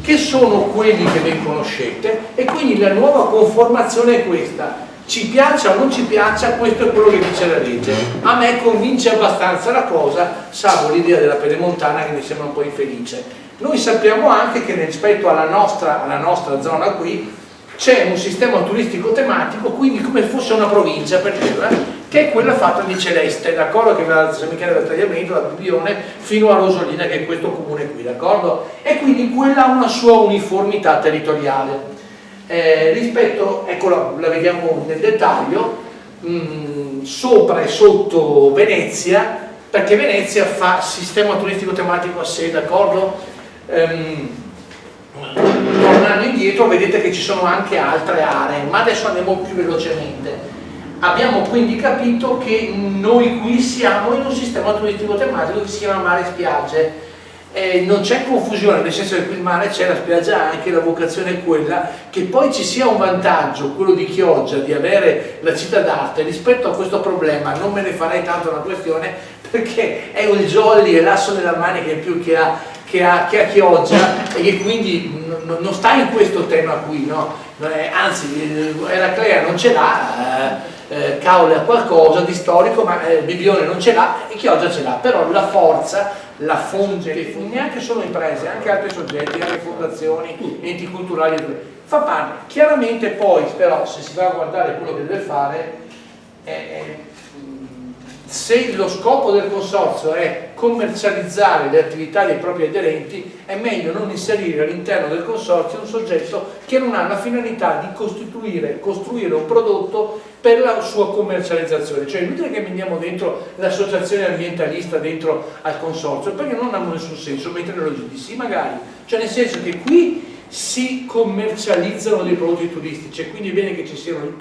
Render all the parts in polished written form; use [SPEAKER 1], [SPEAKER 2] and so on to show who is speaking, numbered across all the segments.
[SPEAKER 1] che sono quelli che ben conoscete, e quindi la nuova conformazione è questa. Ci piaccia o non ci piaccia, questo è quello che dice la legge. A me convince abbastanza la cosa, salvo l'idea della pedemontana che mi sembra un po' infelice. Noi sappiamo anche che rispetto alla nostra zona qui c'è un sistema turistico tematico, quindi come fosse una provincia, per dire, che è quella fatta di Celeste, d'accordo? Che va da San Michele del Tagliamento, da Bibione, fino a Rosolina, che è questo comune qui, d'accordo? E quindi quella ha una sua uniformità territoriale. Rispetto, ecco, la vediamo nel dettaglio, sopra e sotto Venezia, perché Venezia fa sistema turistico tematico a sé, d'accordo? Tornando indietro vedete che ci sono anche altre aree, ma adesso andiamo più velocemente. Abbiamo quindi capito che noi qui siamo in un sistema turistico tematico che si chiama mare e spiagge. Non c'è confusione, nel senso che qui il mare c'è, la spiaggia anche, la vocazione è quella. Che poi ci sia un vantaggio, quello di Chioggia, di avere la città d'arte rispetto a questo problema, non me ne farei tanto una questione, perché è il jolly e l'asso della manica in più che ha Chioggia, e che quindi non sta in questo tema qui, no? Anzi, Eraclea non ce l'ha, Caule ha qualcosa di storico, ma Bibione non ce l'ha e Chioggia ce l'ha, però la forza, la fonte, neanche solo imprese, anche altri soggetti, anche fondazioni, enti culturali, fa parte. Chiaramente poi, però, se si va a guardare quello che deve fare, se lo scopo del consorzio è commercializzare le attività dei propri aderenti, è meglio non inserire all'interno del consorzio un soggetto che non ha la finalità di costruire un prodotto per la sua commercializzazione. Cioè è inutile che mettiamo dentro l'associazione ambientalista dentro al consorzio, perché non ha nessun senso, mentre l'OGD magari, cioè nel senso che qui si commercializzano dei prodotti turistici, e quindi è bene che ci siano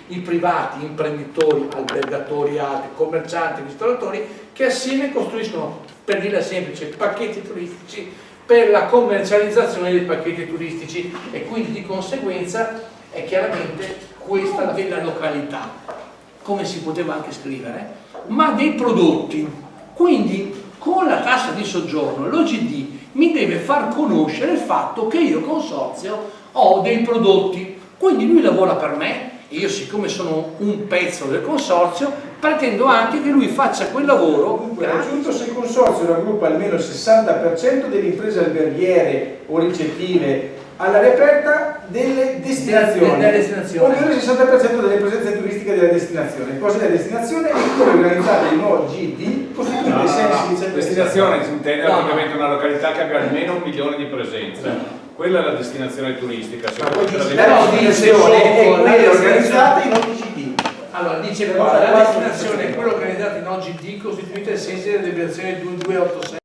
[SPEAKER 1] i privati, imprenditori, albergatori, altri, commercianti, ristoratori, che assieme costruiscono, per dirla semplice, pacchetti turistici per la commercializzazione dei pacchetti turistici, e quindi di conseguenza è chiaramente questa della località, come si poteva anche scrivere, ma dei prodotti. Quindi con la tassa di soggiorno l'OGD mi deve far conoscere il fatto che io consorzio ho dei prodotti, quindi lui lavora per me e io, siccome sono un pezzo del consorzio, pretendo anche che lui faccia quel lavoro.
[SPEAKER 2] Aggiunto, se il consorzio raggruppa almeno il 60% delle imprese alberghiere o ricettive all'area aperta delle destinazioni, ovvero il 60% delle presenze turistiche della destinazione. Cosa è la destinazione? È quella organizzata in OGD, costituita ai sensi di
[SPEAKER 3] destinazione si intende ovviamente una località che abbia almeno 1 milione di presenze. Quella è la destinazione turistica.
[SPEAKER 2] Però dice la destinazione è quella organizzata in OGD.
[SPEAKER 1] Allora dice, la destinazione è quella organizzata in OGD costituita ai sensi della deliberazione 2286